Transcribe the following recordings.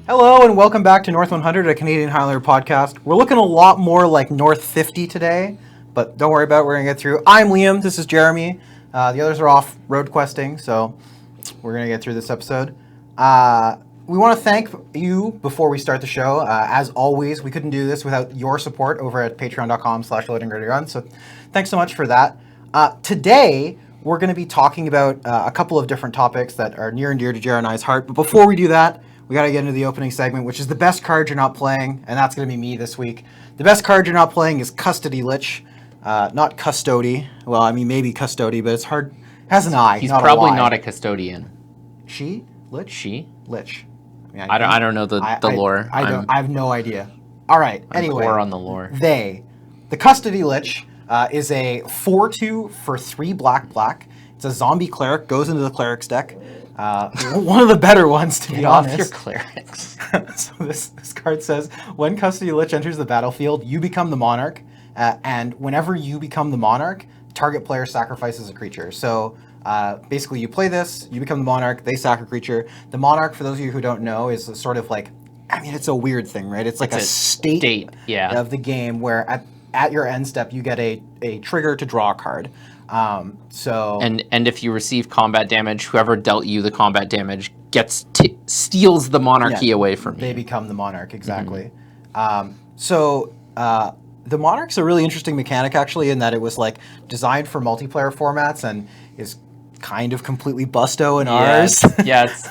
Hello and welcome back to North 100, a Canadian Highlander podcast. We're looking a lot more like North 50 today, but don't worry about it, we're going to get through. I'm Liam, this is Jeremy. The others are off road questing, so we're going to get through this episode. We want to thank you before we start the show. As always, we couldn't do this without your support over at patreon.com/LoadingReadyRun, so thanks so much for that. Today, we're going to be talking about a couple of different topics that are near and dear to Jer and I's heart, but before we do that, we got to get into the opening segment, which is the best card you're not playing, and that's going to be me this week. The best card you're not playing is Custody Lich, not Custody. Well, I mean, maybe Custody, but it's hard. It has an I. He's not probably a y. not a custodian. She? Lich? She? Lich. I don't know the lore. I have no idea. All right. Anyway, poor on the lore. The Custody Lich is a 4/2 for 3 black. It's a zombie cleric. Goes into the cleric's deck. One of the better ones, to be honest. Your clerics. So this card says, when Custody Lich enters the battlefield, you become the monarch, and whenever you become the monarch, target player sacrifices a creature. So basically, you play this, you become the monarch, they sack a creature. The monarch, for those of you who don't know, is sort of like, I mean, it's a weird thing, right? It's like a state of the game where at your end step, you get a trigger to draw a card. And if you receive combat damage, whoever dealt you the combat damage steals the monarchy away from you. They become the monarch, exactly. Mm-hmm. The monarch's a really interesting mechanic, actually, in that it was like designed for multiplayer formats and is kind of completely busto in ours. Yeah, it's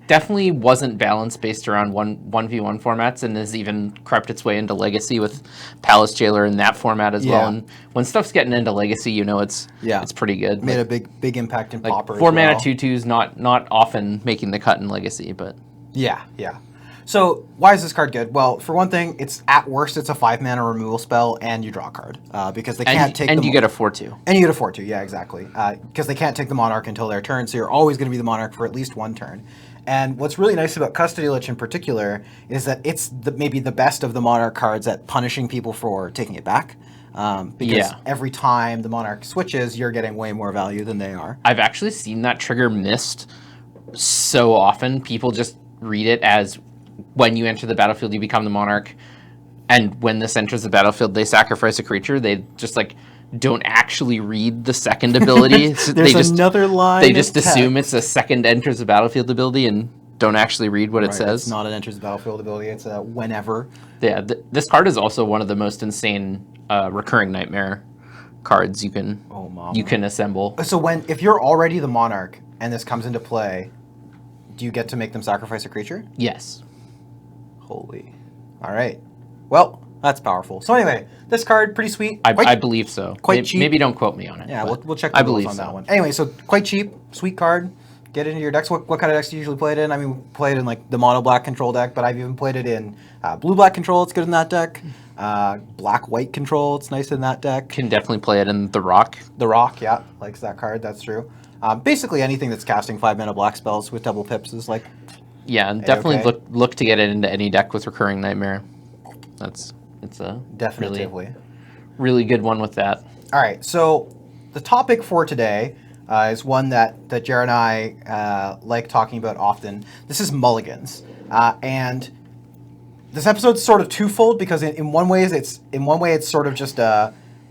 definitely wasn't balanced based around 1v1 formats, and has even crept its way into Legacy with Palace Jailer in that format as well. And when stuff's getting into Legacy, you know it's pretty good. Made a big impact in Pauper. 4 mana 2/2s not often making the cut in Legacy, but yeah. So why is this card good? Well, for one thing, it's at worst it's a 5 mana removal spell, and you draw a card because they can't take. And you get a 4/2. And you get a 4/2, yeah, exactly. Because they can't take the monarch until their turn, so you're always going to be the monarch for at least one turn. And what's really nice about Custody Lich in particular is that it's maybe the best of the monarch cards at punishing people for taking it back. Because every time the monarch switches, you're getting way more value than they are. I've actually seen that trigger missed so often. People just read it as, when you enter the battlefield, you become the monarch, and when this enters the battlefield, they sacrifice a creature. They just don't actually read the second ability. There's another line. They just assume it's a second enters the battlefield ability and don't actually read what it says. It's not an enters the battlefield ability. It's a whenever. Yeah, this card is also one of the most insane recurring nightmare cards you can assemble. So if you're already the monarch and this comes into play, do you get to make them sacrifice a creature? Yes. Holy. All right. Well, that's powerful. So anyway, this card, pretty sweet. I believe so. Quite cheap. Maybe don't quote me on it. Yeah, we'll check the rules on that one. Anyway, so quite cheap, sweet card. Get it into your decks. What kind of decks do you usually play it in? I mean, play it in like the mono black control deck, but I've even played it in blue black control. It's good in that deck. Black white control. It's nice in that deck. Can definitely play it in the Rock. The Rock, yeah, likes that card. That's true. Basically, anything that's casting 5 mana black spells with double pips is like. Yeah, and definitely look to get it into any deck with recurring nightmare. It's a definitively really good one with that. All right, so the topic for today is one that Jer and I like talking about often. This is mulligans, and this episode's sort of twofold because in one way it's sort of just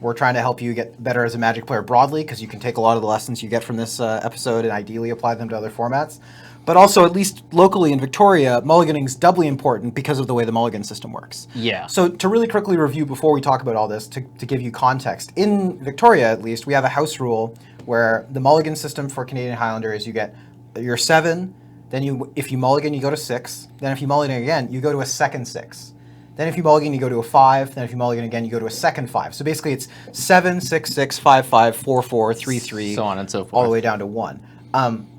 we're trying to help you get better as a Magic player broadly, because you can take a lot of the lessons you get from this episode and ideally apply them to other formats. But also, at least locally in Victoria, mulliganing is doubly important because of the way the mulligan system works. Yeah. So to really quickly review before we talk about all this, to give you context, in Victoria at least, we have a house rule where the mulligan system for Canadian Highlander is you get your 7, then if you mulligan, you go to 6, then if you mulligan again, you go to a second 6. Then if you mulligan, you go to a 5, then if you mulligan again, you go to a second 5. So basically it's 7, 6, 6, 5, 5, 4, 4, 3, 3, so on and so forth, all the way down to 1.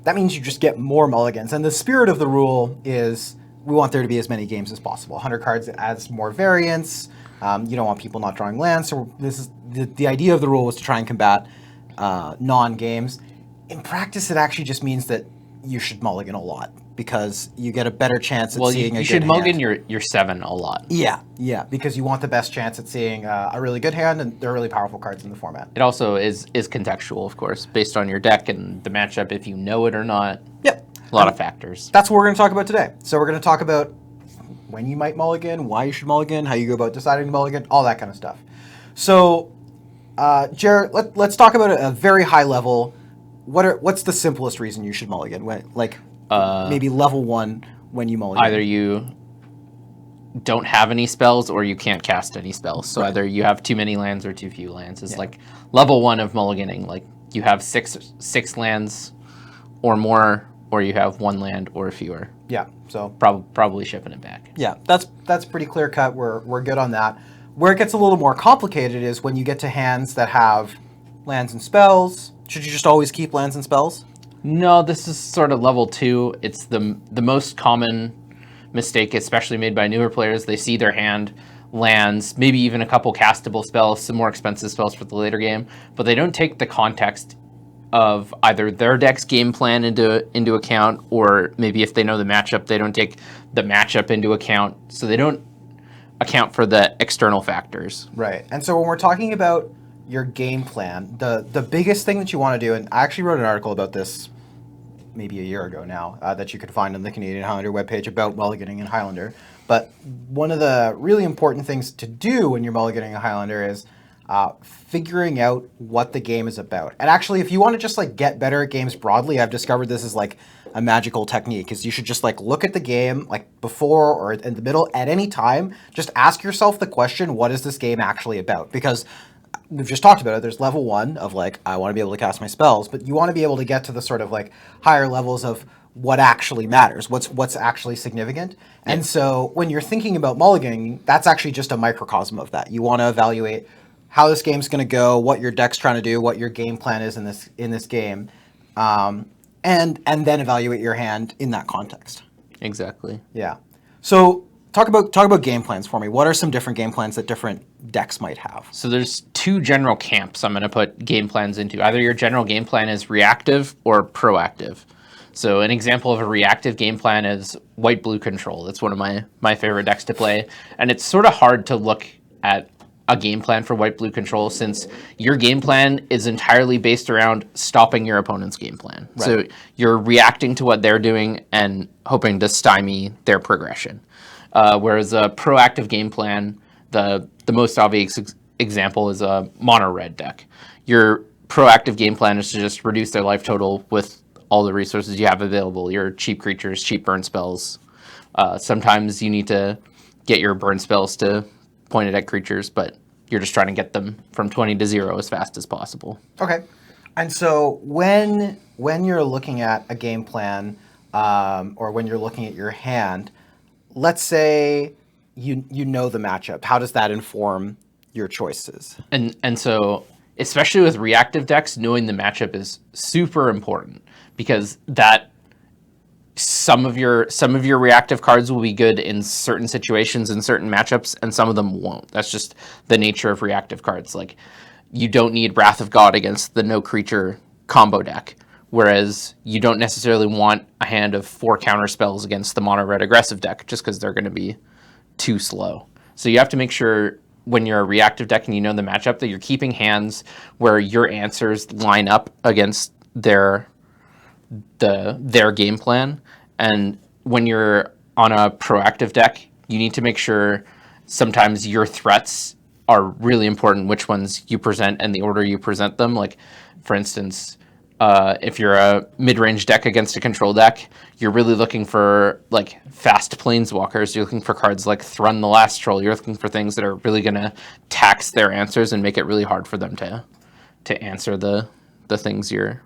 That means you just get more mulligans. And the spirit of the rule is we want there to be as many games as possible. 100 cards adds more variance. You don't want people not drawing lands. So this is the idea of the rule was to try and combat non-games. In practice, it actually just means that you should mulligan a lot because you get a better chance at seeing a good hand. You should mulligan your 7 a lot. Yeah, because you want the best chance at seeing a really good hand, and they're really powerful cards in the format. It also is contextual, of course, based on your deck and the matchup, if you know it or not. Yep. A lot of factors. That's what we're going to talk about today. So we're going to talk about when you might mulligan, why you should mulligan, how you go about deciding to mulligan, all that kind of stuff. So, Jer, let's talk about a very high level. What's the simplest reason you should mulligan? Maybe level 1 when you mulligan. Either you don't have any spells or you can't cast any spells. So either you have too many lands or too few lands. It's like level 1 of mulliganing. Like you have six lands or more, or you have 1 land or fewer. Yeah. So probably shipping it back. Yeah, that's pretty clear cut. We're good on that. Where it gets a little more complicated is when you get to hands that have lands and spells. Should you just always keep lands and spells? No, this is sort of level 2. It's the most common mistake, especially made by newer players. They see their hand, lands, maybe even a couple castable spells, some more expensive spells for the later game, but they don't take the context of either their deck's game plan into account, or maybe if they know the matchup, they don't take the matchup into account. So they don't account for the external factors. Right. And so when we're talking about your game plan, the biggest thing that you want to do, and I actually wrote an article about this maybe a year ago now, that you could find on the Canadian Highlander webpage about mulliganing in Highlander. But one of the really important things to do when you're mulliganing a Highlander is figuring out what the game is about. And actually, if you want to just like get better at games broadly, I've discovered this is like a magical technique, is you should just like look at the game like before or in the middle at any time. Just ask yourself the question, what is this game actually about? Because we've just talked about it. There's level 1 of like, I want to be able to cast my spells, but you want to be able to get to the sort of like higher levels of what actually matters, what's actually significant. And so when you're thinking about mulliganing, that's actually just a microcosm of that. You want to evaluate how this game's going to go, what your deck's trying to do, what your game plan is in this game, and then evaluate your hand in that context. Exactly. Yeah. So talk about game plans for me. What are some different game plans that different decks might have? So there's 2 general camps I'm going to put game plans into. Either your general game plan is reactive or proactive. So an example of a reactive game plan is white-blue control. That's one of my favorite decks to play. And it's sort of hard to look at a game plan for white-blue control since your game plan is entirely based around stopping your opponent's game plan. Right. So you're reacting to what they're doing and hoping to stymie their progression. Whereas a proactive game plan, the most obvious example is a mono-red deck. Your proactive game plan is to just reduce their life total with all the resources you have available, your cheap creatures, cheap burn spells. Sometimes you need to get your burn spells to point it at creatures, but you're just trying to get them from 20 to 0 as fast as possible. Okay. And so when you're looking at a game plan, or when you're looking at your hand, let's say you know the matchup. How does that inform your choices? And so, especially with reactive decks, knowing the matchup is super important, because that some of your reactive cards will be good in certain situations in certain matchups, and some of them won't. That's just the nature of reactive cards. Like, you don't need Wrath of God against the no creature combo deck, whereas you don't necessarily want a hand of 4 counter spells against the mono red aggressive deck just because they're going to be too slow. So you have to make sure when you're a reactive deck and you know the matchup that you're keeping hands where your answers line up against their game plan. And when you're on a proactive deck, you need to make sure sometimes your threats are really important, which ones you present and the order you present them. Like, for instance, if you're a mid-range deck against a control deck, you're really looking for like fast planeswalkers. You're looking for cards like Thrun the Last Troll. You're looking for things that are really going to tax their answers and make it really hard for them to answer the things you're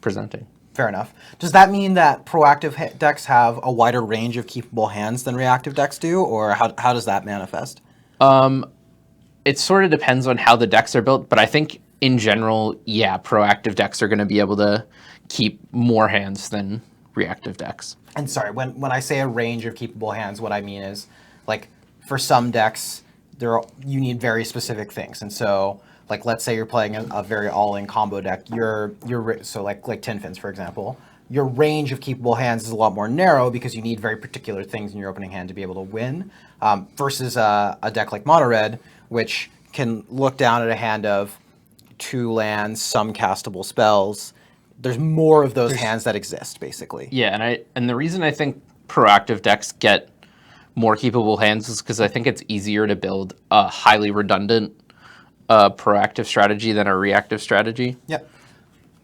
presenting. Fair enough. Does that mean that proactive decks have a wider range of keepable hands than reactive decks do, or how does that manifest? It sort of depends on how the decks are built, but I think in general, yeah, proactive decks are going to be able to keep more hands than reactive decks. And sorry, when I say a range of keepable hands, what I mean is, like, for some decks, you need very specific things. And so, like, let's say you're playing a very all-in combo deck, so like Tin Fins, for example, your range of keepable hands is a lot more narrow because you need very particular things in your opening hand to be able to win, versus a deck like Mono Red, which can look down at a hand of 2 lands, some castable spells, there's more of those hands that exist, basically. Yeah, and the reason I think proactive decks get more capable hands is because I think it's easier to build a highly redundant proactive strategy than a reactive strategy. Yep.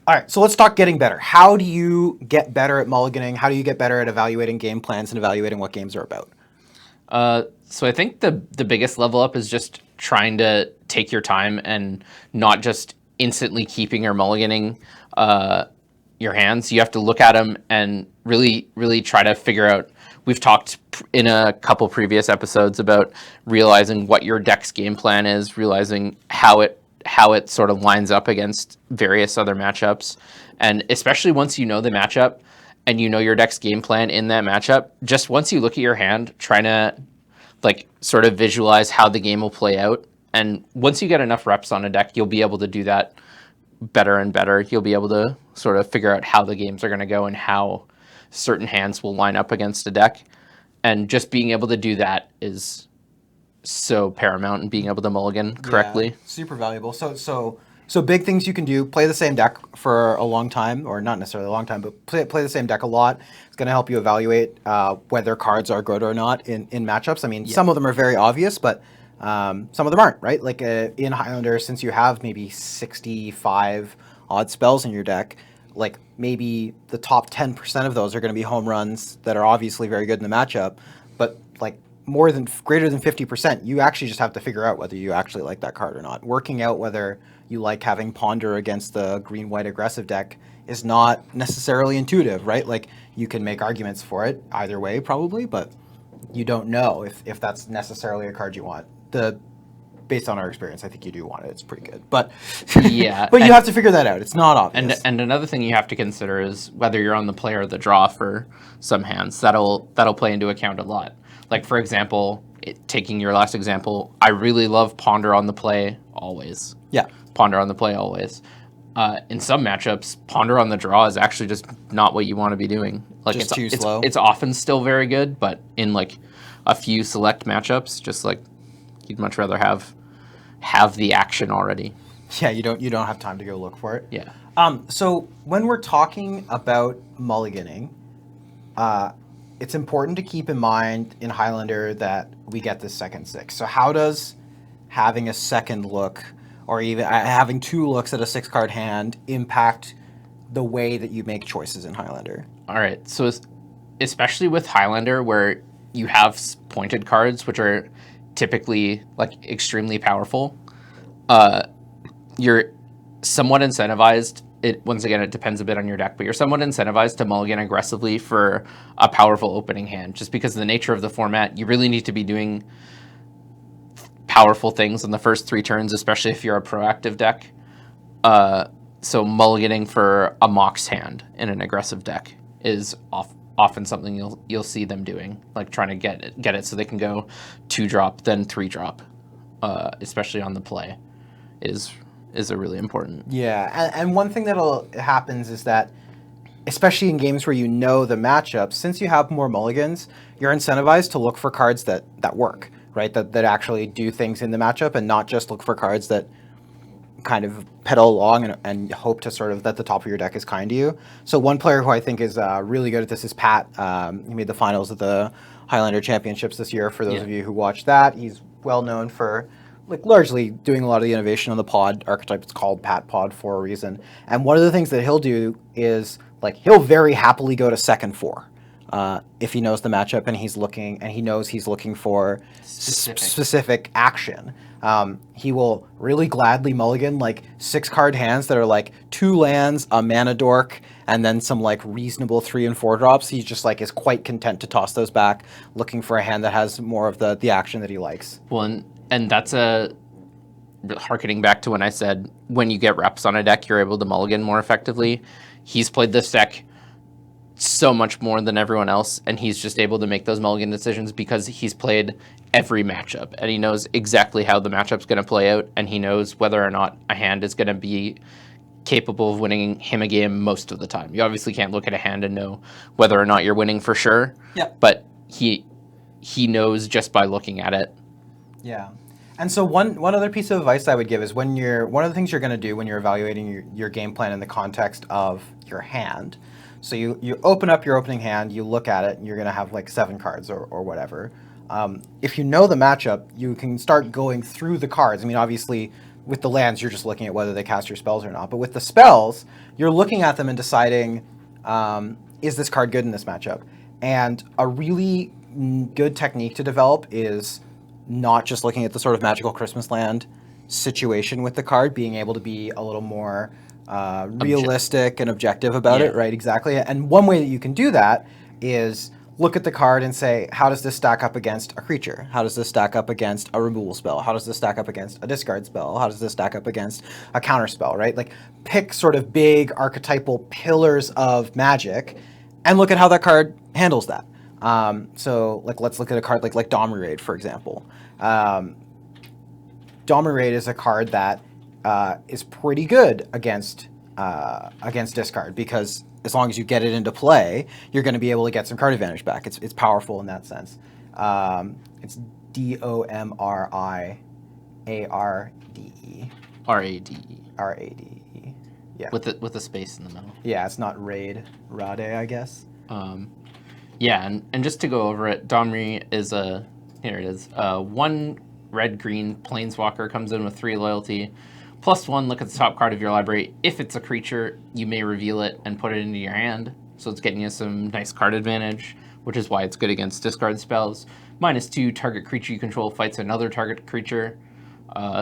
All right, so let's talk getting better. How do you get better at mulliganing? How do you get better at evaluating game plans and evaluating what games are about? So I think the biggest level up is just trying to take your time and not just instantly keeping or mulliganing your hands. You have to look at them and really, really try to figure out. We've talked in a couple previous episodes about realizing what your deck's game plan is, realizing how it sort of lines up against various other matchups. And especially once you know the matchup and you know your deck's game plan in that matchup, just once you look at your hand, trying to like sort of visualize how the game will play out. And once you get enough reps on a deck, you'll be able to do that better and better. You'll be able to sort of figure out how the games are going to go and how certain hands will line up against a deck. And just being able to do that is so paramount, and being able to mulligan correctly. Yeah, super valuable. So big things you can do: play the same deck for a long time, or not necessarily a long time, but play the same deck a lot. It's going to help you evaluate whether cards are good or not in matchups. I mean, some of them are very obvious, but some of them aren't, right? Like in Highlander, since you have maybe 65 odd spells in your deck, like maybe the top 10% of those are going to be home runs that are obviously very good in the matchup, but like greater than 50%, you actually just have to figure out whether you actually like that card or not. Working out whether you like having Ponder against the green-white aggressive deck is not necessarily intuitive, right? Like you can make arguments for it either way probably, but you don't know if that's necessarily a card you want. Based on our experience, I think you do want it. It's pretty good, but yeah, but you have to figure that out. It's not obvious. And another thing you have to consider is whether you're on the play or the draw for some hands. That'll play into account a lot. Like for example, taking your last example, I really love Ponder on the play always. Yeah, Ponder on the play always. In some matchups, Ponder on the draw is actually just not what you want to be doing. Like just too slow. It's often still very good, but in like a few select matchups, just like you'd much rather have the action already. Yeah, you don't have time to go look for it. Yeah. So when we're talking about mulliganing, it's important to keep in mind in Highlander that we get this second six. So how does having a second look, or even having two looks at a 6-card hand, impact the way that you make choices in Highlander? All right. So especially with Highlander, where you have pointed cards, which are typically like extremely powerful, you're somewhat incentivized. Once again, it depends a bit on your deck, but you're somewhat incentivized to mulligan aggressively for a powerful opening hand, just because of the nature of the format. You really need to be doing powerful things in the first 3 turns, especially if you're a proactive deck. So mulliganing for a Mox hand in an aggressive deck is often something you'll see them doing, like trying to get it so they can go 2-drop, then 3-drop, especially on the play, is a really important. Yeah, and one thing that'll happens is that, especially in games where you know the matchup, since you have more mulligans, you're incentivized to look for cards that work, right? That actually do things in the matchup, and not just look for cards that kind of pedal along and hope to sort of that the top of your deck is kind to you. So one player who I think is really good at this is Pat. He made the finals of the Highlander Championships this year. For those of you who watched that, he's well known for like largely doing a lot of the innovation on the pod archetype. It's called Pat Pod for a reason. And one of the things that he'll do is like he'll very happily go to second 4 if he knows the matchup and he knows he's looking for specific action. He will really gladly mulligan like 6-card hands that are like 2 lands, a mana dork, and then some like reasonable 3 and 4 drops. He's just like is quite content to toss those back, looking for a hand that has more of the action that he likes. Well, and that's harkening back to when I said when you get reps on a deck, you're able to mulligan more effectively. He's played this deck so much more than everyone else, and he's just able to make those mulligan decisions because he's played every matchup, and he knows exactly how the matchup's going to play out, and he knows whether or not a hand is going to be capable of winning him a game most of the time. You obviously can't look at a hand and know whether or not you're winning for sure, yeah, but he knows just by looking at it. Yeah. And so one other piece of advice I would give is one of the things you're going to do when you're evaluating your game plan in the context of your hand. So you open up your opening hand, you look at it, and you're going to have like 7 cards or whatever. If you know the matchup, you can start going through the cards. I mean, obviously, with the lands, you're just looking at whether they cast your spells or not. But with the spells, you're looking at them and deciding, is this card good in this matchup? And a really good technique to develop is not just looking at the sort of magical Christmas land situation with the card, being able to be a little more realistic and objective about it, right? Exactly. And one way that you can do that is look at the card and say, how does this stack up against a creature? How does this stack up against a removal spell? How does this stack up against a discard spell? How does this stack up against a counter spell, right? Like pick sort of big archetypal pillars of Magic and look at how that card handles that. So like let's look at a card like Dominate, for example. Dominate is a card that is pretty good against discard, because as long as you get it into play, you're going to be able to get some card advantage back. It's powerful in that sense. It's Domriarde. Rade. Yeah. With a space in the middle. Yeah, it's not Rade, I guess. Yeah, and just to go over it, Domri is here it is. 1 red-green planeswalker, comes in with 3 loyalty. +1, look at the top card of your library. If it's a creature, you may reveal it and put it into your hand. So it's getting you some nice card advantage, which is why it's good against discard spells. -2, target creature you control fights another target creature.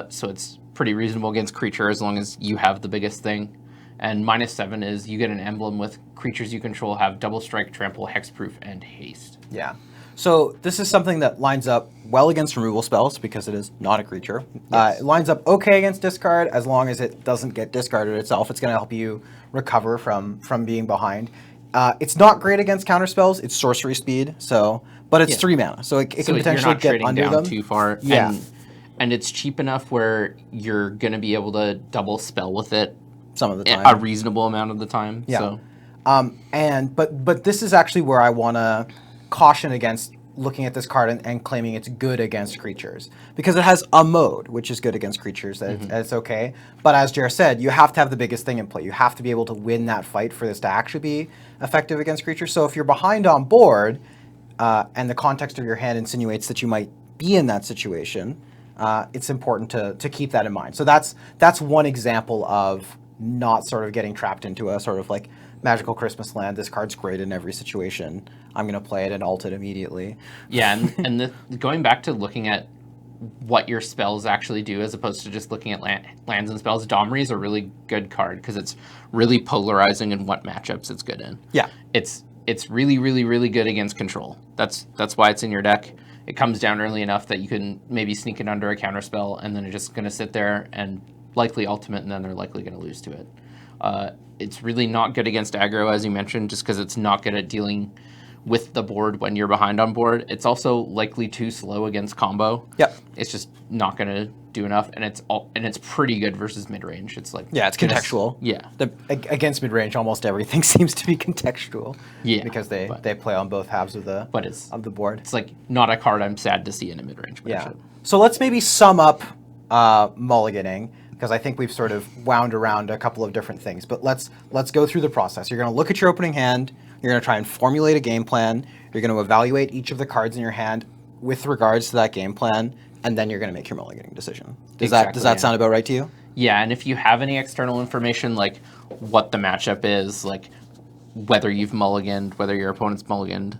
So it's pretty reasonable against creature as long as you have the biggest thing. And -7 is you get an emblem with creatures you control have double strike, trample, hexproof, and haste. Yeah. So this is something that lines up well against removal spells because it is not a creature. Yes. It lines up okay against discard as long as it doesn't get discarded itself. It's going to help you recover from being behind. It's not great against counter spells. It's sorcery speed, but it's 3 mana, so it can potentially get under them. Too far. Yeah. And it's cheap enough where you're going to be able to double spell with it some of the time, a reasonable amount of the time. Yeah. So. But this is actually where I want to caution against looking at this card and claiming it's good against creatures, because it has a mode which is good against creatures that it's okay. But as Jer said, you have to have the biggest thing in play. You have to be able to win that fight for this to actually be effective against creatures. So if you're behind on board, and the context of your hand insinuates that you might be in that situation, it's important to keep that in mind. So that's one example of not sort of getting trapped into a sort of like magical Christmas land. This card's great in every situation. I'm going to play it and alt it immediately. Yeah, and going back to looking at what your spells actually do as opposed to just looking at lands and spells, Domri is a really good card because it's really polarizing in what matchups it's good in. Yeah. It's really, really, really good against control. That's why it's in your deck. It comes down early enough that you can maybe sneak it under a counter spell, and then it's just going to sit there and likely ultimate, and then they're likely going to lose to it. It's really not good against aggro, as you mentioned, just because it's not good at dealing with the board when you're behind on board. It's also likely too slow against combo. Yep. It's just not going to do enough, and it's pretty good versus mid range. It's like it's contextual. Yeah. Against mid range, almost everything seems to be contextual. Yeah. Because they play on both halves of the board. It's like not a card I'm sad to see in a mid range matchup. Yeah. So let's maybe sum up Mulliganing, because I think we've sort of wound around a couple of different things. But let's go through the process. You're going to look at your opening hand. You're going to try and formulate a game plan. You're going to evaluate each of the cards in your hand with regards to that game plan, and then you're going to make your mulliganing decision. Does that sound about right to you? Yeah, and if you have any external information, like what the matchup is, like whether you've mulliganed, whether your opponent's mulliganed,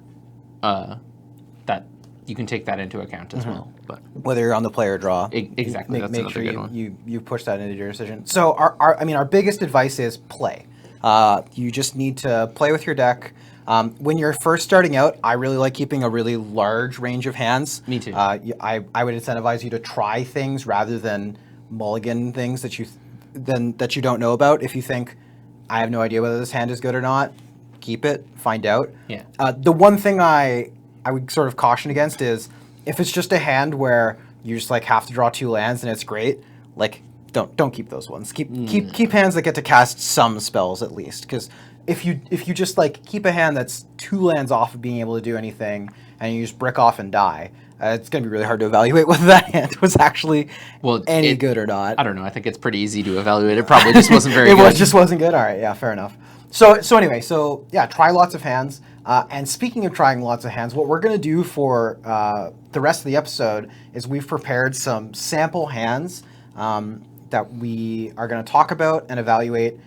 that you can take that into account as well. But whether you're on the play or draw, exactly, that's make another sure good one. you push that into your decision. So our biggest advice is play. You just need to play with your deck. When you're first starting out, I really like keeping a really large range of hands. Me too. I would incentivize you to try things rather than mulligan things that you don't know about. If you think, I have no idea whether this hand is good or not, keep it, find out. Yeah. The one thing I would sort of caution against is if it's just a hand where you just like have to draw 2 lands and it's great, like don't keep those ones. Keep hands that get to cast some spells at least, because if you just like keep a hand that's 2 lands off of being able to do anything and you just brick off and die, It's going to be really hard to evaluate whether that hand was actually any good or not. I don't know. I think it's pretty easy to evaluate. It probably just wasn't very good. It just wasn't good? All right, yeah, fair enough. So anyway, yeah, try lots of hands. And speaking of trying lots of hands, what we're going to do for the rest of the episode is we've prepared some sample hands that we are going to talk about and evaluate,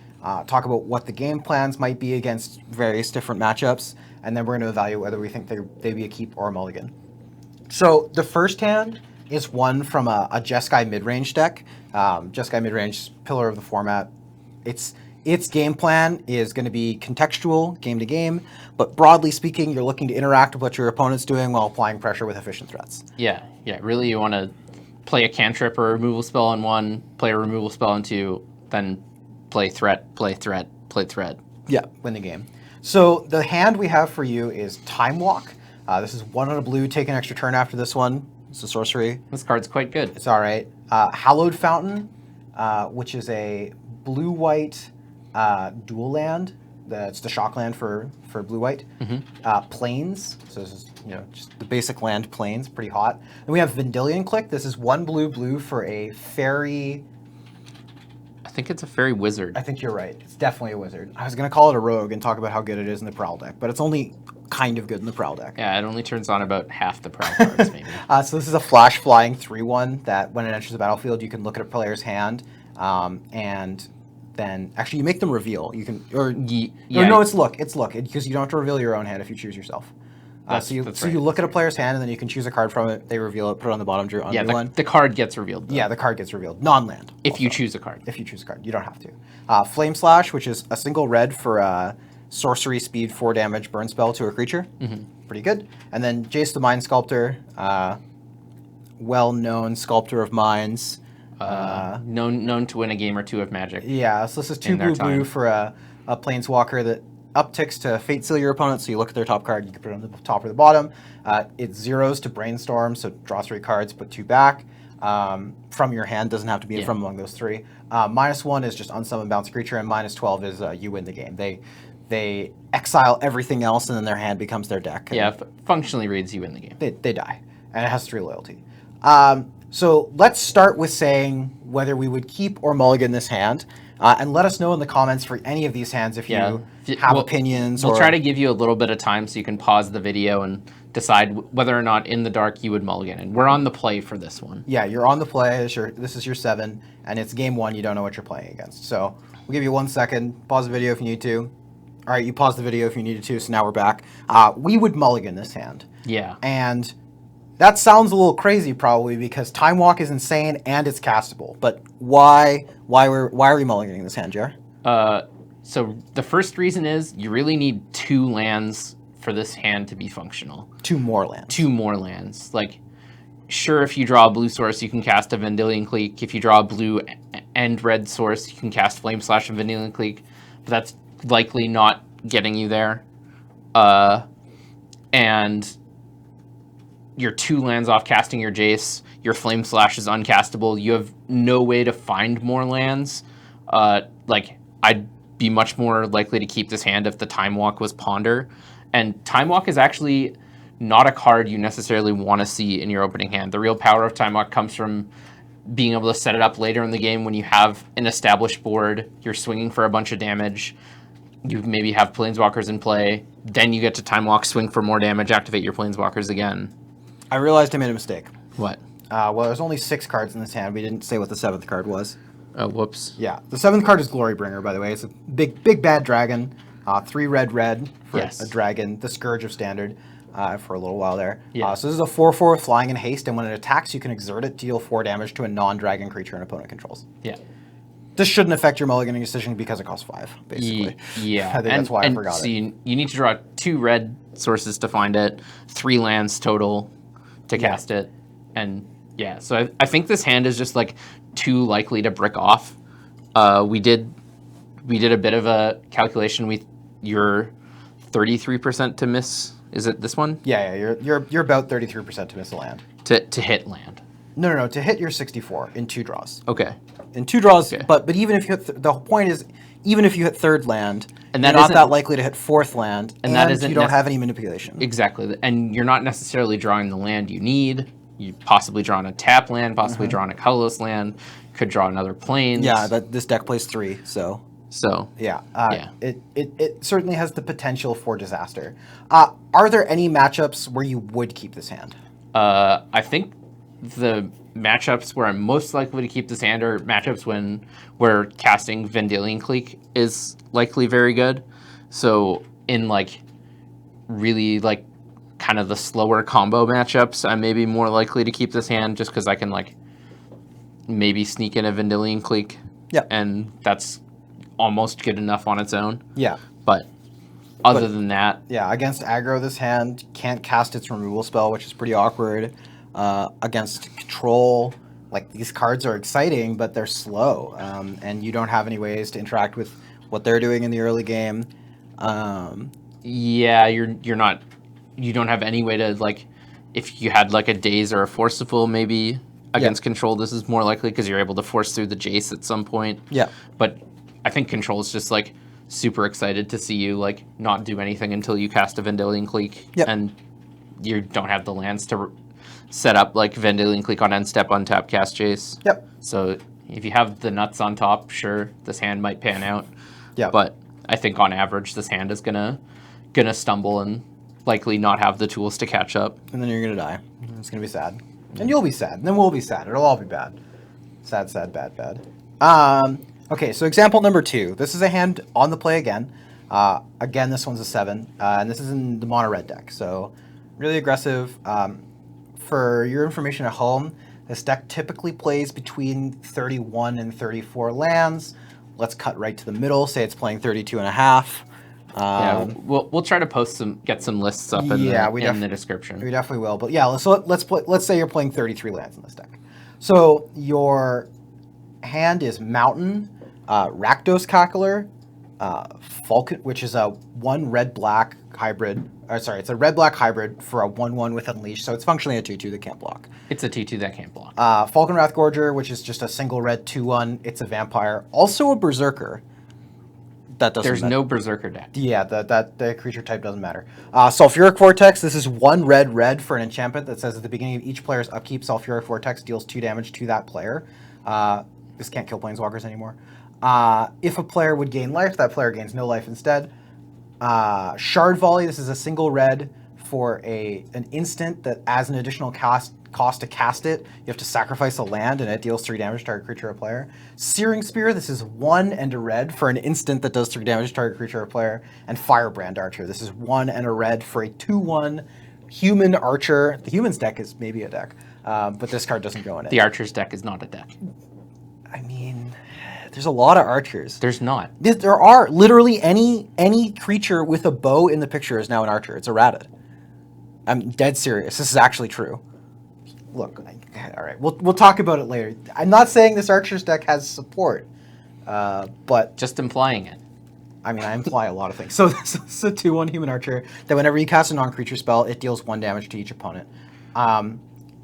talk about what the game plans might be against various different matchups, and then we're going to evaluate whether we think they'd be a keep or a mulligan. So the first hand is one from a Jeskai midrange deck. Jeskai midrange, pillar of the format. Its game plan is going to be contextual, game to game, but broadly speaking, you're looking to interact with what your opponent's doing while applying pressure with efficient threats. Yeah. Really, you want to play a cantrip or removal spell on one, play a removal spell on two, then play threat, play threat, play threat. Yeah, win the game. So the hand we have for you is Time Walk. This is 1 on a blue, take an extra turn after this one. It's a sorcery. This card's quite good. It's all right. Hallowed Fountain, which is a blue-white dual land. It's the shock land for blue-white. Plains, so this is just the basic land plains, pretty hot. Then we have Vendilion Click. This is 1 blue for a fairy. I think it's a fairy wizard. I think you're right. It's definitely a wizard. I was going to call it a rogue and talk about how good it is in the Prowl deck, but it's only kind of good in the Prowl deck. Yeah, it only turns on about half the Prowl cards, maybe. So this is a flash flying 3/1 that when it enters the battlefield, you can look at a player's hand, and then actually you make them reveal. You can it's look because you don't have to reveal your own hand if you choose yourself. So you look at a player's hand and then you can choose a card from it. They reveal it, put it on the bottom, draw on one. The card gets revealed. Though. Yeah, the card gets revealed. Non-land. If you choose a card. If you choose a card, you don't have to. Flame Slash, which is a single red for sorcery speed 4 damage burn spell to a creature. Pretty good. And then Jace the Mind Sculptor, well-known sculptor of minds. Known to win a game or two of Magic. Yeah, so this is 2 blue for a planeswalker that upticks to Fate Seal your opponent, so you look at their top card, you can put it on the top or the bottom. It zeros to Brainstorm, so draw 3 cards, put 2 back. From your hand, doesn't have to be from among those 3. -1 is just unsummon bounce creature, and -12 is you win the game. They exile everything else, and then their hand becomes their deck. Yeah, functionally reads you win the game. They die, and it has 3 loyalty. So let's start with saying whether we would keep or mulligan this hand, and let us know in the comments for any of these hands if you have opinions. We'll try to give you a little bit of time so you can pause the video and decide whether or not in the dark you would mulligan. And we're on the play for this one. Yeah, you're on the play. This is your 7, and it's game 1. You don't know what you're playing against. So we'll give you 1 second. Pause the video if you need to. All right, you paused the video if you needed to, so now we're back. We would mulligan this hand. Yeah. And that sounds a little crazy probably because Time Walk is insane and it's castable. But why are we mulliganing this hand, Jer? So the first reason is you really need 2 lands for this hand to be functional. 2 more lands. 2 more lands. Like, sure, if you draw a blue source, you can cast a Vendilion Clique. If you draw a blue and red source, you can cast Flame Slash and Vendilion Clique. But that's likely not getting you there. And you're 2 lands off casting your Jace. Your Flame Slash is uncastable. You have no way to find more lands. I'd be much more likely to keep this hand if the Time Walk was Ponder. And Time Walk is actually not a card you necessarily want to see in your opening hand. The real power of Time Walk comes from being able to set it up later in the game when you have an established board, you're swinging for a bunch of damage, you maybe have Planeswalkers in play, then you get to Time Walk, swing for more damage, activate your Planeswalkers again. I realized I made a mistake. What? Well, there's only 6 cards in this hand. We didn't say what the 7th card was. Oh, whoops. Yeah, the 7th card is Glorybringer, by the way. It's a big bad dragon. 3 red for a dragon. The Scourge of Standard for a little while there. Yeah. So this is a 4/4 flying in haste, and when it attacks, you can exert it to deal 4 damage to a non-dragon creature an opponent controls. Yeah. This shouldn't affect your mulliganing decision because it costs 5, basically. Yeah. I think that's why I forgot it. You need to draw 2 red sources to find it, 3 lands total to cast it, and yeah. So I think this hand is just like too likely to brick off. We did a bit of a calculation. You're 33% to miss. Is it this one? Yeah. You're about 33% to miss a land. To hit land. No. To hit, you're 64 in 2 draws. Okay. In 2 draws, okay. But even if you hit the point is, even if you hit 3rd land, And you're that not isn't that likely to hit 4th land, and that isn't you don't have any manipulation. exactly. And you're not necessarily drawing the land you need. You possibly drawing a tap land, possibly drawing a colorless land, could draw another plains. Yeah, this deck plays 3, so... So Yeah, yeah. It certainly has the potential for disaster. Are there any matchups where you would keep this hand? I think the matchups where I'm most likely to keep this hand are matchups where casting Vendilion Clique is likely very good. So in like really like kind of the slower combo matchups, I may be more likely to keep this hand just because I can like maybe sneak in a Vendilion Clique. Yeah. And that's almost good enough on its own. Yeah. But other than that... Yeah, against aggro, this hand can't cast its removal spell, which is pretty awkward. Against control, like, these cards are exciting, but they're slow. And you don't have any ways to interact with what they're doing in the early game. Yeah, you're not... You don't have any way to, like... If you had, like, a Daze or a Forceful, maybe, against control, this is more likely because you're able to force through the Jace at some point. Yeah. But I think control is just, like, super excited to see you, like, not do anything until you cast a Vendilion Clique. Yep. And you don't have the lands to set up, like, Vendilion Clique on end step, untap, cast Jace. Yep. So if you have the nuts on top, sure, this hand might pan out. Yeah. But I think on average, this hand is gonna stumble and likely not have the tools to catch up. And then you're going to die. It's going to be sad. And you'll be sad. And then we'll be sad. It'll all be bad. Sad, sad, bad, bad. Okay, so example number 2. This is a hand on the play again. Again, this one's a 7. And this is in the mono red deck. So really aggressive. For your information at home, this deck typically plays between 31 and 34 lands. Let's cut right to the middle. Say it's playing 32 and a half. Yeah, we'll try to get some lists up in the description. We definitely will. But yeah, let's say you're playing 33 lands in this deck. So your hand is Mountain, Rakdos Cackler, Falcon, which is a 1 red-black hybrid. It's a red-black hybrid for a 1/1 with Unleash. So it's functionally a 2/2 that can't block. It's a 2/2 that can't block. Falcon Wrathgorger, which is just a single red 2/1. It's a vampire. Also a Berserker. There's no Berserker deck. Yeah, the creature type doesn't matter. Sulfuric Vortex, this is 1 red for an enchantment that says at the beginning of each player's upkeep, Sulfuric Vortex deals 2 damage to that player. This can't kill planeswalkers anymore. If a player would gain life, that player gains no life instead. Shard Volley, this is a single red for an instant that as an additional cost to cast it, you have to sacrifice a land and it deals 3 damage to target creature or player. Searing Spear, this is 1 and a red for an instant that does 3 damage to target creature or player. And Firebrand Archer, this is 1 and a red for a 2/1 human archer. The humans deck is maybe a deck, but this card doesn't go in it. The archer's deck is not a deck. I mean, there's a lot of archers. There's not. There are literally any creature with a bow in the picture is now an archer. It's errata. I'm dead serious. This is actually true. Look, all right, we'll talk about it later. I'm not saying this archer's deck has support, but just implying it. I mean, I imply a lot of things. So this is a 2/1 human archer that whenever you cast a non-creature spell, it deals 1 damage to each opponent.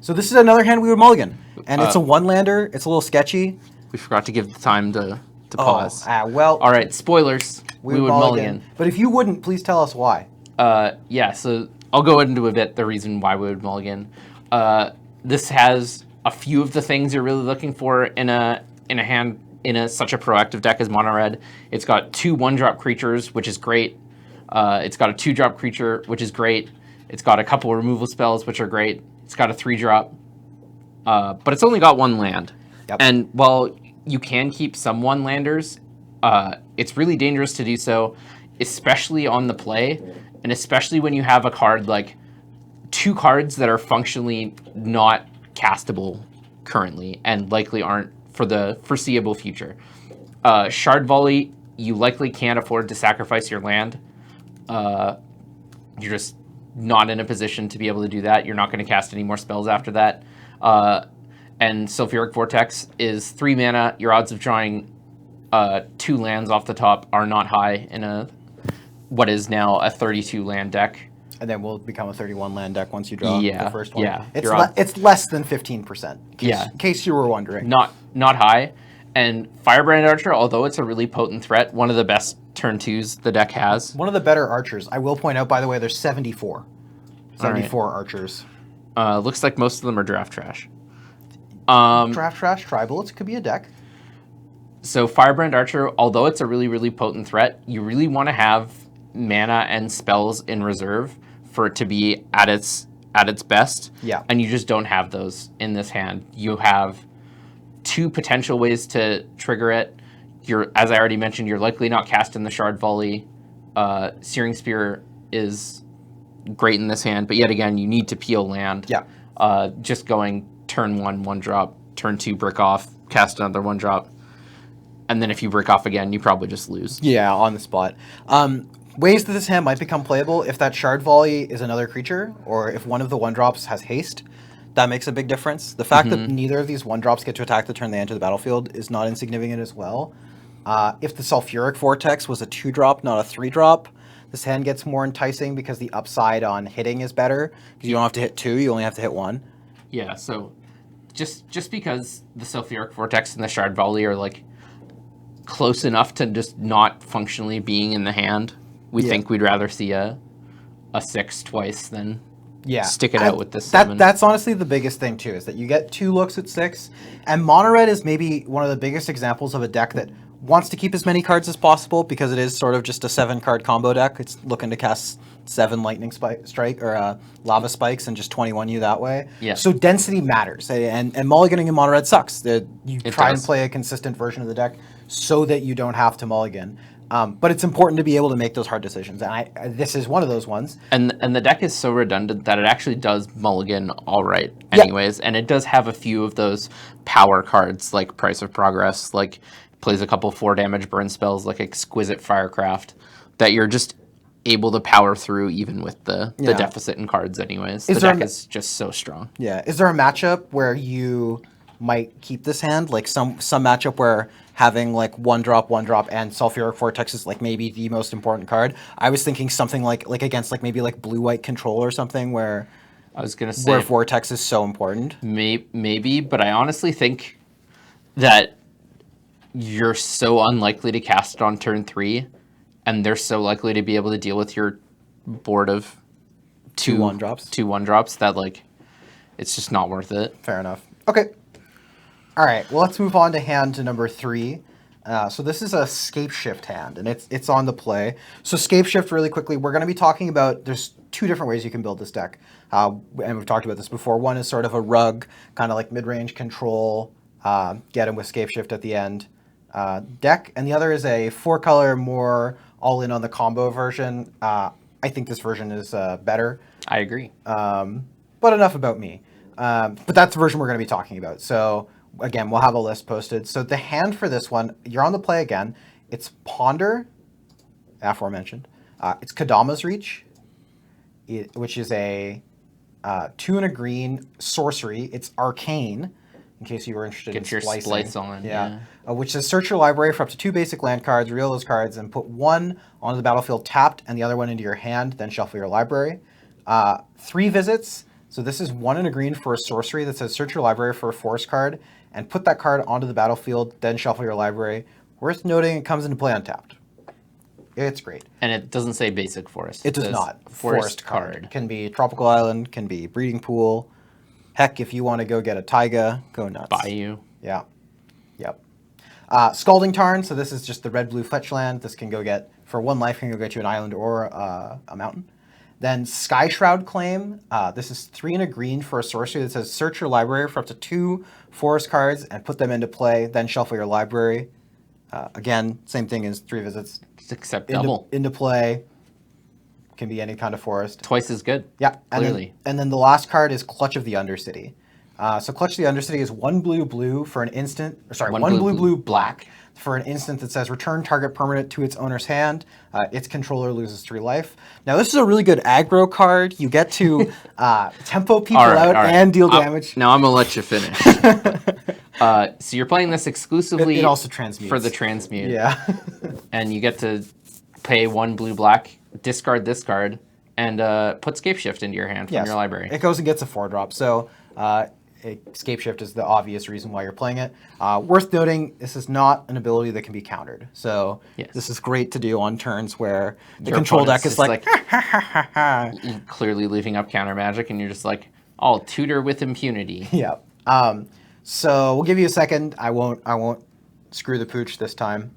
So this is another hand we would mulligan, and it's a 1-lander. It's a little sketchy. We forgot to give the time to pause. Well, all right, spoilers. We would mulligan. But if you wouldn't, please tell us why. Yeah, so I'll go into a bit the reason why we would mulligan. This has a few of the things you're really looking for in a hand in such a proactive deck as mono red. It's got 2 1-drop creatures, which is great. It's got a 2-drop creature, which is great. It's got a couple removal spells, which are great. It's got a 3-drop, but it's only got 1 land. Yep. And while you can keep some 1-landers, it's really dangerous to do so, especially on the play, and especially when you have a card like 2 cards that are functionally not castable currently and likely aren't for the foreseeable future. Shard Volley, you likely can't afford to sacrifice your land. You're just not in a position to be able to do that. You're not going to cast any more spells after that. And Sulfuric Vortex is 3 mana. Your odds of drawing 2 lands off the top are not high in what is now a 32 land deck. And then will become a 31 land deck once you draw the first one. Yeah, it's less than 15%. In case you were wondering. Not high. And Firebrand Archer, although it's a really potent threat, one of the best turn 2s the deck has. One of the better archers. I will point out, by the way, there's 74. 74 archers. Looks like most of them are draft trash. Draft trash, tribal. It could be a deck. So Firebrand Archer, although it's a really, really potent threat, you really want to have mana and spells in reserve for it to be at its best. Yeah. And you just don't have those in this hand. You have 2 potential ways to trigger it. As I already mentioned, you're likely not casting the Shard Volley. Searing Spear is great in this hand, but yet again, you need to peel land. Yeah. Just going turn 1, 1-drop, turn 2, brick off, cast another 1-drop. And then if you brick off again, you probably just lose. Yeah, on the spot. Ways that this hand might become playable, if that Shard Volley is another creature, or if one of the 1-drops has haste, that makes a big difference. The fact that neither of these 1-drops get to attack the turn they enter the battlefield is not insignificant as well. If the Sulfuric Vortex was a 2-drop, not a 3-drop, this hand gets more enticing because the upside on hitting is better. Because you don't have to hit 2, you only have to hit 1. Yeah, so just because the Sulfuric Vortex and the Shard Volley are like close enough to just not functionally being in the hand, we think we'd rather see a 6 twice than stick it out with the 7. That's honestly the biggest thing too, is that you get 2 looks at 6, and Mono Red is maybe one of the biggest examples of a deck that wants to keep as many cards as possible because it is sort of just a 7-card combo deck. It's looking to cast 7 Lightning Strike or Lava Spikes and just 21 you that way. Yeah. So density matters, and Mulliganing in Mono Red sucks. You try and does. play a consistent version of the deck so that you don't have to mulligan. But it's important to be able to make those hard decisions, and this is one of those ones. And the deck is so redundant that it actually does mulligan all right anyways, and it does have a few of those power cards like Price of Progress, like plays a couple 4-damage burn spells like Exquisite Firecraft that you're just able to power through even with the deficit in cards anyways. The deck is just so strong. Yeah. Is there a matchup where you might keep this hand? Like some matchup where having like 1-drop, and Sulfuric Vortex is like maybe the most important card? I was thinking something like against like maybe like blue-white control or something where I was gonna say where Vortex is so important. Maybe, but I honestly think that you're so unlikely to cast it on turn 3, and they're so likely to be able to deal with your board of 2 1-drops that like it's just not worth it. Fair enough. Okay. All right. Well, let's move on to hand to number 3. So this is a Scapeshift hand, and it's on the play. So Scapeshift, really quickly, we're going to be talking about, there's 2 different ways you can build this deck. And we've talked about this before. One is sort of a rug, kind of like mid-range control, get him with Scapeshift at the end deck. And the other is a 4-color, more all-in on the combo version. I think this version is better. I agree. But enough about me. But that's the version we're going to be talking about. So again, we'll have a list posted. So the hand for this one, you're on the play again. It's Ponder, aforementioned. It's Kadama's Reach, which is a 2 and a green sorcery. It's arcane, in case you were interested in splicing. Get your splice on. Yeah. Which says search your library for up to 2 basic land cards, reveal those cards, and put 1 onto the battlefield tapped and the other one into your hand, then shuffle your library. 3 visits. So this is 1 and a green for a sorcery that says search your library for a forest card and put that card onto the battlefield, then shuffle your library. Worth noting, it comes into play untapped. It's great. And it doesn't say basic forest. It does not. Forest card. Can be Tropical Island, can be Breeding Pool. Heck, if you want to go get a taiga, go nuts. Bayou. Yeah. Yep. Scalding Tarn, so this is just the red-blue fetch land. This can go get, for 1 life, can go get you an island or a mountain. Then Sky Shroud Claim. This is 3 and a green for a sorcery that says search your library for up to 2 forest cards and put them into play, then shuffle your library. Again, same thing as 3 visits. Except double. Into play. Can be any kind of forest. Twice as good. Yeah. Clearly. And then the last card is Clutch of the Undercity. So Clutch of the Undercity is 1 blue for an instant. Or sorry, 1 blue black for an instant that says return target permanent to its owner's hand. Its controller loses 3 life. Now this is a really good aggro card. You get to tempo people out and deal damage. Now I'm gonna let you finish. So you're playing this exclusively it also transmutes. for the transmute. Yeah. And you get to pay 1 blue-black, discard this card, and put Scapeshift into your hand from your library. It goes and gets a 4-drop. So Escape Shift is the obvious reason why you're playing it. Worth noting, this is not an ability that can be countered. So this is great to do on turns where the Your control deck opponent's is like clearly leaving up counter magic, and you're just like, I'll tutor with impunity. Yeah. So we'll give you a second. I won't screw the pooch this time.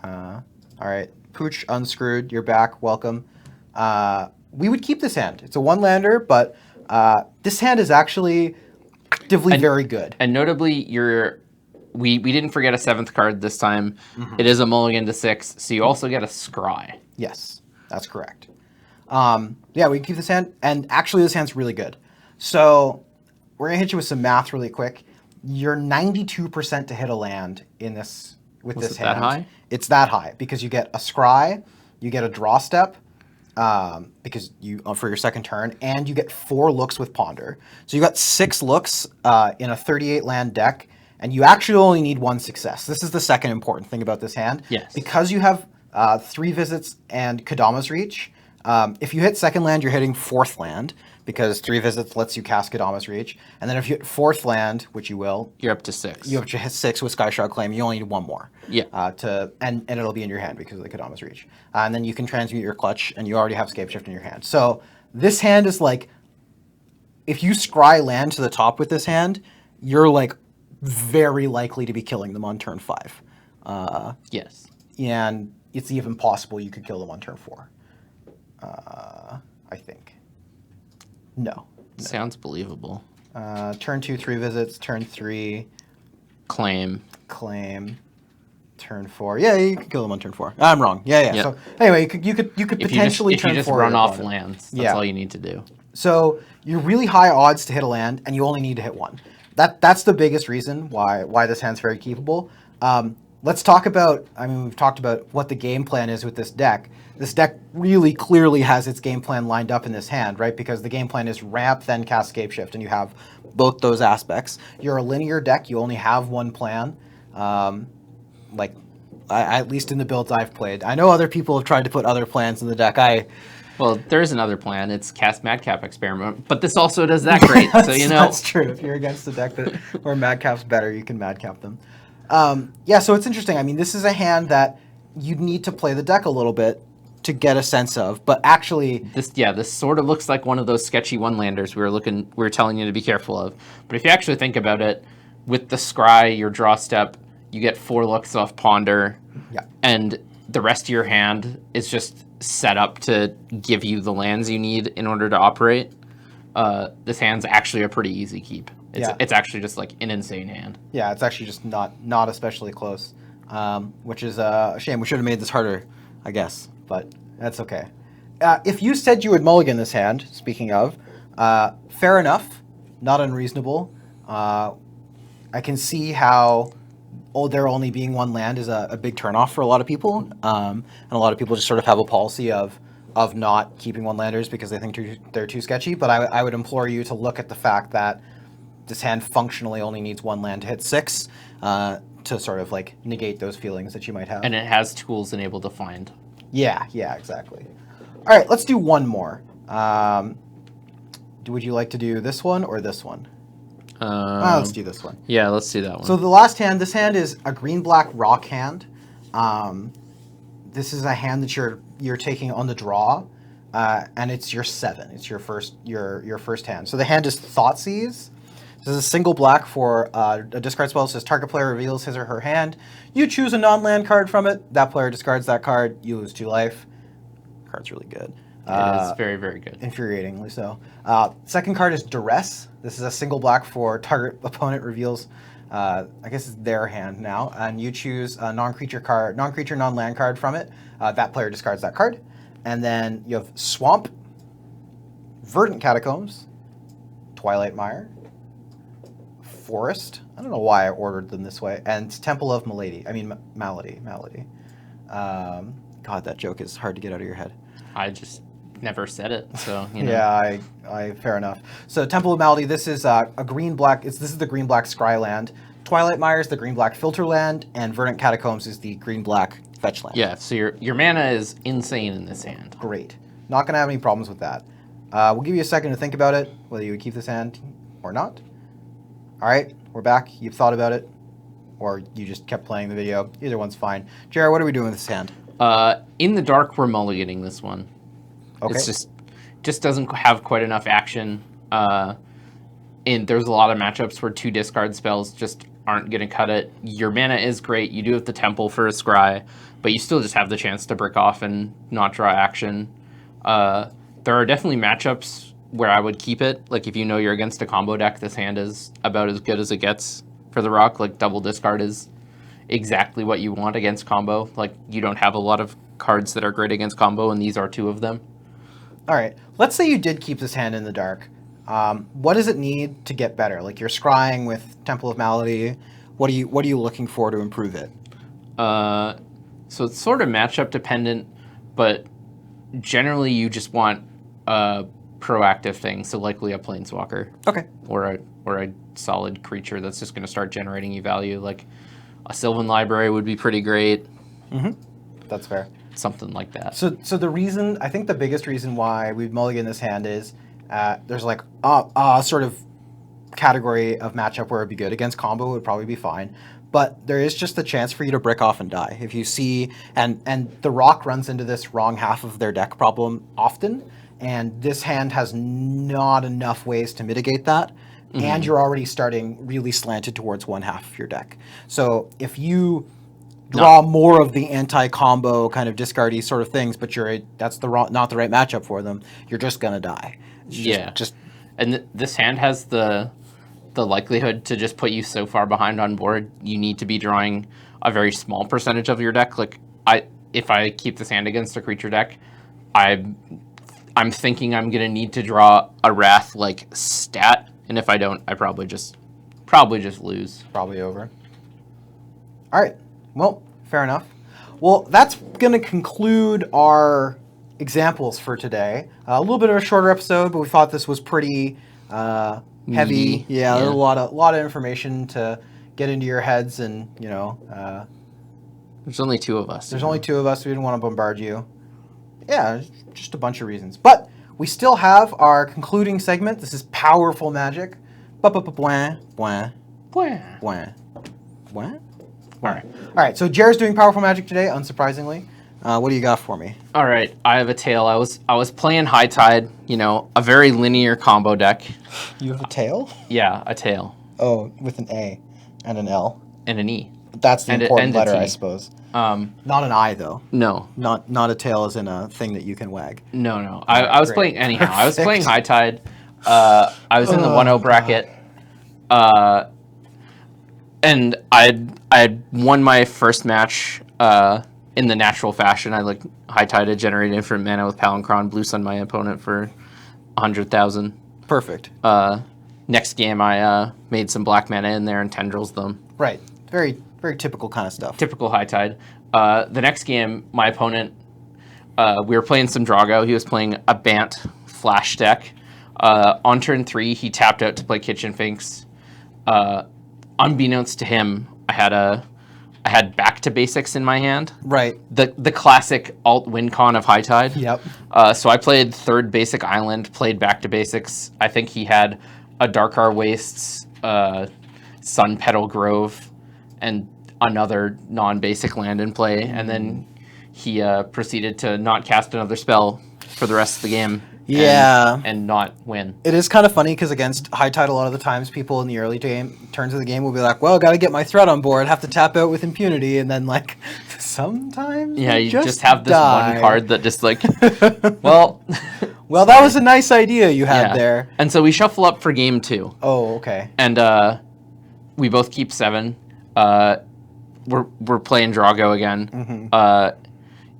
All right, pooch unscrewed. You're back. Welcome. We would keep this hand. It's a one-lander, but this hand is actually actively very good. And notably, we didn't forget a 7th card this time. It is a mulligan to 6, so you also get a scry. Yes, that's correct. Yeah, we can keep this hand, and actually this hand's really good. So we're gonna hit you with some math really quick. You're 92% to hit a land in this with this hand. That high? It's that high because you get a scry, you get a draw step, because you for your second turn, and you get 4 looks with ponder. So you got 6 looks in a 38 land deck, and you actually only need 1 success. This is the second important thing about this hand. Yes. Because you have 3 visits and Kodama's Reach. If you hit second land, you're hitting 4th land because 3 visits lets you cast Kodama's Reach, and then if you hit 4th land, which you will, You're up to 6. you have to hit 6 with Sky Shroud Claim. You only need 1 more. Yeah. And it'll be in your hand because of the Kodama's Reach. And then you can transmute your clutch, and you already have Escape Shift in your hand. So this hand is like, if you scry land to the top with this hand, you're like very likely to be killing them on turn 5. Yes. And it's even possible you could kill them on turn 4. I think. No. Sounds believable. Turn 2, 3 visits. Turn 3, Claim. Turn 4. Yeah, you could kill them on turn 4. I'm wrong. Yeah. Yep. So anyway, you could potentially if turn you just 4 run your off opponent. lands, that's all you need to do. So you're really high odds to hit a land, and you only need to hit 1. That's the biggest reason why this hand's very keepable. Let's talk about, we've talked about what the game plan is with this deck. This deck really clearly has its game plan lined up in this hand, right? Because the game plan is ramp, then cast Escape Shift, and you have both those aspects. You're a linear deck. You only have 1 plan. At least in the builds I've played. I know other people have tried to put other plans in the deck. Well, there is another plan. It's cast Madcap Experiment, but this also does that great. So That's true. If you're against the deck where Madcap's better, you can Madcap them. So it's interesting. This is a hand that you'd need to play the deck a little bit to get a sense of, but actually this sort of looks like one of those sketchy one-landers we were telling you to be careful of. But if you actually think about it, with the scry, your draw step, you get 4 looks off ponder, and the rest of your hand is just set up to give you the lands you need in order to operate. This hand's actually a pretty easy keep. It's actually just like an insane hand. Yeah, it's actually just not especially close, which is a shame. We should have made this harder, I guess, but that's okay. If you said you would mulligan this hand, speaking of, fair enough, not unreasonable. I can see how there only being 1 land is a big turnoff for a lot of people, and a lot of people just sort of have a policy of not keeping 1-landers because they think they're too sketchy. But I would implore you to look at the fact that this hand functionally only needs 1 land to hit 6 to sort of like negate those feelings that you might have. And it has tools enabled to find. Yeah, exactly. All right, let's do 1 more. Would you like to do this one or this one? Let's do this one. Yeah, let's do that one. So the last hand, this hand is a green-black rock hand. This is a hand that you're taking on the draw, and it's your 7. It's your first hand. So the hand is Thoughtseize. This is a single black for a discard spell. It says target player reveals his or her hand. You choose a non-land card from it. That player discards that card. You lose 2 life. Card's really good. It is very, very good. Infuriatingly so. Second card is Duress. This is a single black for target opponent reveals, I guess it's their hand now, and you choose a non-creature, non-land card from it. That player discards that card. And then you have Swamp, Verdant Catacombs, Twilight Mire, Forest. I don't know why I ordered them this way. And Temple of Malady. God, that joke is hard to get out of your head. I just never said it, so Yeah, I fair enough. So Temple of Malady, this is a green-black. This is the green-black scry land. Twilight Mire is the green-black filter land, and Verdant Catacombs is the green-black fetch land. Yeah, so your mana is insane in this hand. Great. Not gonna have any problems with that. We'll give you a second to think about it, whether you would keep this hand or not. All right, we're back. You've thought about it, or you just kept playing the video. Either one's fine. Jared, what are we doing with this hand? In the dark, we're mulliganing this one. Okay. It's just doesn't have quite enough action. And there's a lot of matchups where 2 discard spells just aren't going to cut it. Your mana is great. You do have the Temple for a Scry, but you still just have the chance to brick off and not draw action. There are definitely matchups where I would keep it. Like, if you know you're against a combo deck, this hand is about as good as it gets for the rock. Like, double discard is exactly what you want against combo. Like, you don't have a lot of cards that are great against combo, and these are 2 of them. All right. Let's say you did keep this hand in the dark. What does it need to get better? Like, you're scrying with Temple of Malady. What are you looking for to improve it? So it's sort of matchup dependent, but generally you just want a proactive thing. So likely a Planeswalker. Okay. Or a solid creature that's just going to start generating you value. Like a Sylvan Library would be pretty great. Mm-hmm. That's fair. Something like that. So the reason, I think the biggest reason why we've mulliganed this hand is there's like a sort of category of matchup where it'd be good. Against combo, it would probably be fine. But there is just the chance for you to brick off and die. If you see, and the rock runs into this wrong half of their deck problem often, and this hand has not enough ways to mitigate that. Mm-hmm. And you're already starting really slanted towards one half of your deck. So if you draw more of the anti-combo kind of discardy sort of things, but that's not the right matchup for them, you're just gonna die. And this hand has the likelihood to just put you so far behind on board. You need to be drawing a very small percentage of your deck. Like if I keep this hand against a creature deck, I'm thinking I'm gonna need to draw a Wrath like stat, and if I don't, I probably just lose. Probably over. All right. Well, fair enough. Well, that's going to conclude our examples for today. A little bit of a shorter episode, but we thought this was pretty heavy. Yeah, a lot of information to get into your heads, and there's only 2 of us. There's only 2 of us. We didn't want to bombard you. Yeah, just a bunch of reasons. But we still have our concluding segment. This is Powerful Magic. All right, so Jer's doing Powerful Magic today, unsurprisingly. What do you got for me? All right, I have a tail. I was playing High Tide, a very linear combo deck. You have a tail? Yeah, a tail. Oh, with an A and an L. And an E. That's the important letter, I suppose. Not an I, though. No. Not a tail as in a thing that you can wag. No. I was playing, anyhow, I was playing High Tide. I was in the 1-0 bracket. And I had won my first match in the natural fashion. I High Tide, generated infinite mana with Palancron, Blue Sun my opponent for 100,000. Perfect. Next game, I made some black mana in there and tendrils them. Right. Very, very typical kind of stuff. Typical High Tide. The next game, my opponent, we were playing some Drago. He was playing a Bant Flash deck. On turn 3, he tapped out to play Kitchen Finks. Unbeknownst to him, I had Back to Basics in my hand. Right. The classic alt win con of High Tide. Yep. So I played 3rd Basic Island, played Back to Basics. I think he had a Darkar Wastes, Sun Petal Grove, and another non-basic land in play. And then he proceeded to not cast another spell for the rest of the game. Yeah. And not win. It is kind of funny because against High Tide, a lot of the times people in the early turns of the game will be like, well, got to get my threat on board, have to tap out with impunity, and then sometimes you just have this die. one card that just well... Well, that was a nice idea you had there. And so we shuffle up for game 2. Oh, okay. And we both keep 7. We're playing Drago again. Mm-hmm.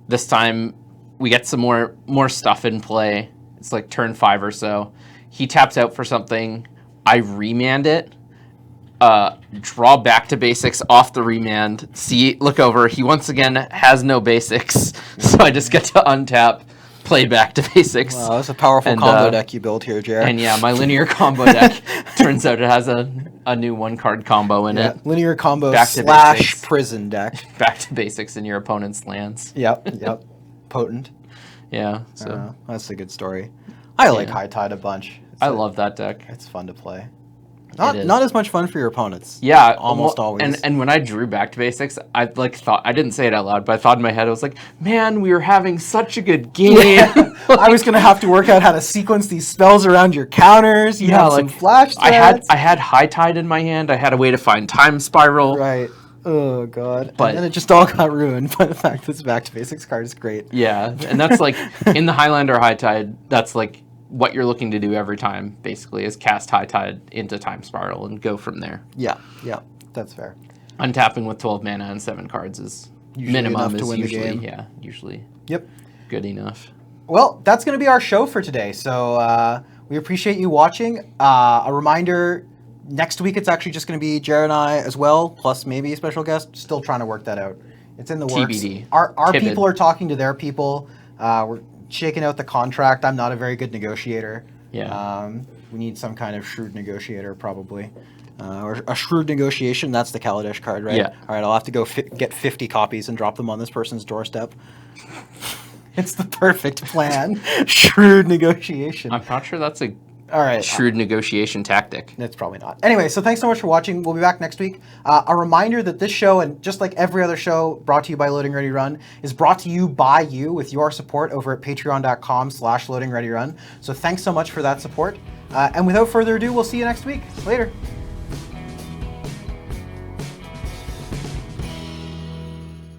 This time we get some more stuff in play. It's turn 5 or so. He taps out for something. I remand it. Draw Back to Basics off the remand. Look over. He once again has no basics. So I just get to untap, play Back to Basics. Wow, that's a powerful combo deck you built here, Jared. And yeah, my linear combo deck turns out it has a new 1-card combo in it. Linear combo Back / prison deck. Back to Basics in your opponent's lands. Yep. Potent. Yeah, so that's a good story. I like High Tide a bunch. I love that deck. It's fun to play. Not It is. not as much fun for your opponents. Yeah, almost always. And when I drew Back to Basics, I like thought, I didn't say it out loud, but I thought in my head, I was like, man, we were having such a good game. I was gonna have to work out how to sequence these spells around your counters. You had some flash threads. I had High Tide in my hand. I had a way to find Time Spiral. Right. Oh god. But- and then it just all got ruined by the fact this Back to Basics card is great. Yeah, and that's like in the Highlander High Tide. That's like what you're looking to do every time, basically, is cast High Tide into Time Spiral and go from there. Yeah, that's fair. Untapping with 12 mana and 7 cards is Usually enough minimum. to Is win the usually game. usually Yep. good enough. Well, that's going to be our show for today. So we appreciate you watching. A reminder, next week it's actually just going to be Jer and I as well, plus maybe a special guest. Still trying to work that out. It's in the works. TBD. Our Timid. people are talking to their people. We're shaking out the contract. I'm not a very good negotiator. Yeah. We need some kind of shrewd negotiator, probably. Or a shrewd negotiation. That's the Kaladesh card, right? Yeah. All right, I'll have to go get 50 copies and drop them on this person's doorstep. It's the perfect plan. Shrewd negotiation. I'm not sure that's a All right. shrewd negotiation tactic. It's probably not. Anyway, so thanks so much for watching. We'll be back next week. A reminder that this show, and just like every other show brought to you by Loading Ready Run, is brought to you by you with your support over at patreon.com/loadingreadyrun. So thanks so much for that support. And without further ado, we'll see you next week. Later.